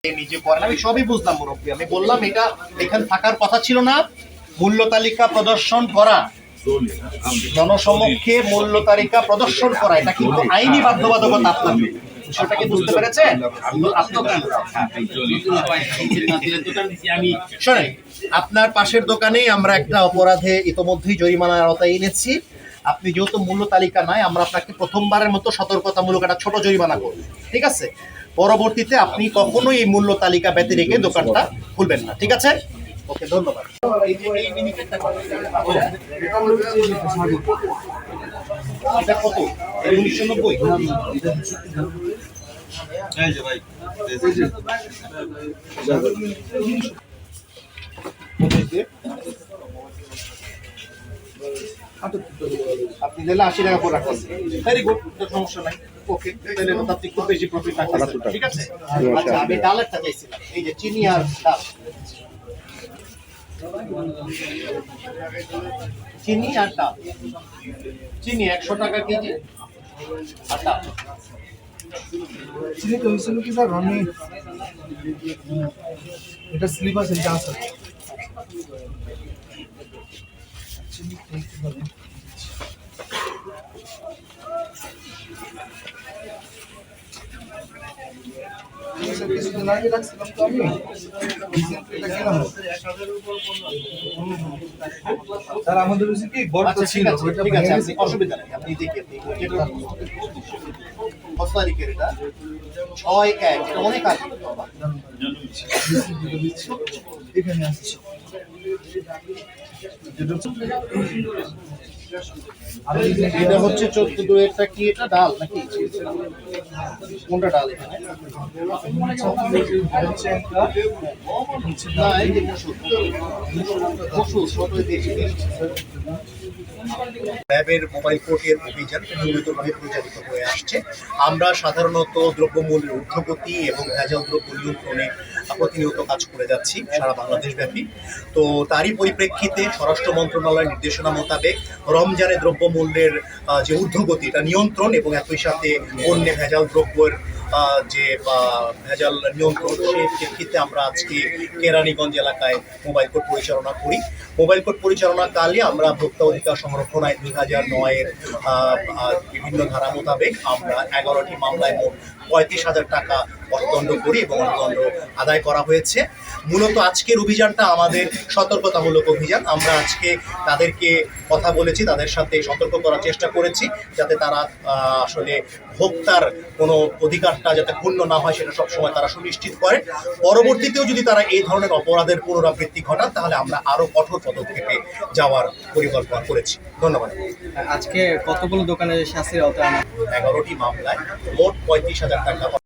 নিজে করেন, আমি সবই বুঝলাম মুরব্বী, আমি বললাম এটা এখানে থাকার কথা ছিল না। মূল্য তালিকা প্রদর্শন করা, জনসমক্ষে মূল্য তালিকা প্রদর্শন করা, এটা কিন্তু আইনি বাধ্যবাধকতা আপনার, বিষয়টা কি বুঝতে পেরেছেন? শোনেন, আপনার পাশের দোকানেই আমরা একটা অপরাধে ইতোমধ্যেই জরিমানার আওতায় এনেছি। আপনি যেহেতু মূল্য তালিকা নাই, আমরা আপনাকে প্রথমবারের মতো সতর্কতামূলক একটা ছোট জরিমানা করব, ঠিক আছে? পরবর্তীতে আপনি কখনোই এই মূল্য তালিকা ব্যতি রেখে দোকানটা খুলবেন না, ঠিক আছে? ওকে, ধন্যবাদ। এটা কত? 1990? আপনি দিলে 80 টাকা করে রাখছেন, ভেরি গুড, সমস্যা নাই। ওকে, তাহলে তো আপনি খুব বেশি প্রফিট রাখছেন, ঠিক আছে? আচ্ছা, আমি ডালেরটা চাইছিলাম, এই যে চিনি আর ডাল, চিনি আর ডাল, চিনি 100 টাকা কেজি আর ডাল। চিনি তো হয়েছিল কি স্যার, আমি এটা স্লিপ আছে, এটা আছে কিছুদিন আগে রাখছিলাম তো আমি, এটা কিনা স্যার আমাদের হচ্ছে কি বড় ছিল, ঠিক আছে, আপনি অসুবিধা নেই, আপনি দেখি আপনি কত তারিখের এটা? 6/1, এটা অনেক আগে। এখানে আসছে এটা হচ্ছে 14 এটা কি এটা ডাল নাকি? কোনটা ডাল এখানে? না, এই যে মসুর ছোট দেশি। র্যাবের মোবাইল কোর্টের অভিযান নিয়মিতভাবে পরিচালিত হয়ে আসছে। আমরা সাধারণত দ্রব্যমূল্যের ঊর্ধ্বগতি এবং ভেজাল দ্রব্য নিয়ন্ত্রণে প্রতিনিয়ত কাজ করে যাচ্ছি সারা বাংলাদেশ ব্যাপী। তো তারই পরিপ্রেক্ষিতে স্বরাষ্ট্র মন্ত্রণালয়ের নির্দেশনা মোতাবেক রমজানে দ্রব্যমূল্যের যে ঊর্ধ্বগতি এটা নিয়ন্ত্রণ এবং একই সাথে অন্য ভেজাল দ্রব্যের যে ভেজাল নিয়ন্ত্রণ, সেই প্রেক্ষিতে আমরা আজকে কেরানীগঞ্জ এলাকায় মোবাইল কোর্ট পরিচালনা করি। মোবাইল কোর্ট পরিচালনাকালে আমরা ভোক্তা অধিকার সংরক্ষণ আইন 2009-এর বিভিন্ন ধারা মোতাবেক আমরা 11টি মামলায় মোট 35,000 টাকা অর্থদণ্ড করি এবং অর্থদণ্ড আদায় করা হয়েছে। মূলত আজকের অভিযানটা আমাদের সতর্কতামূলক অভিযান। আমরা আজকে তাদেরকে কথা বলেছি, তাদের সাথে সতর্ক করার চেষ্টা করেছি যাতে তারা আসলে ভোক্তার কোনো অধিকারটা যাতে ক্ষুণ্ণ না হয় সেটা সবসময় তারা সুনিশ্চিত করে। পরবর্তীতেও যদি তারা এই ধরনের অপরাধের পুনরাবৃত্তি ঘটান তাহলে আমরা আরও কঠোর পদক্ষেপে যাওয়ার পরিকল্পনা করেছি। ধন্যবাদ। আজকে কতগুলো দোকানে শাস্তির আওতায় 11টি মামলায় মোট 35,000 টাকা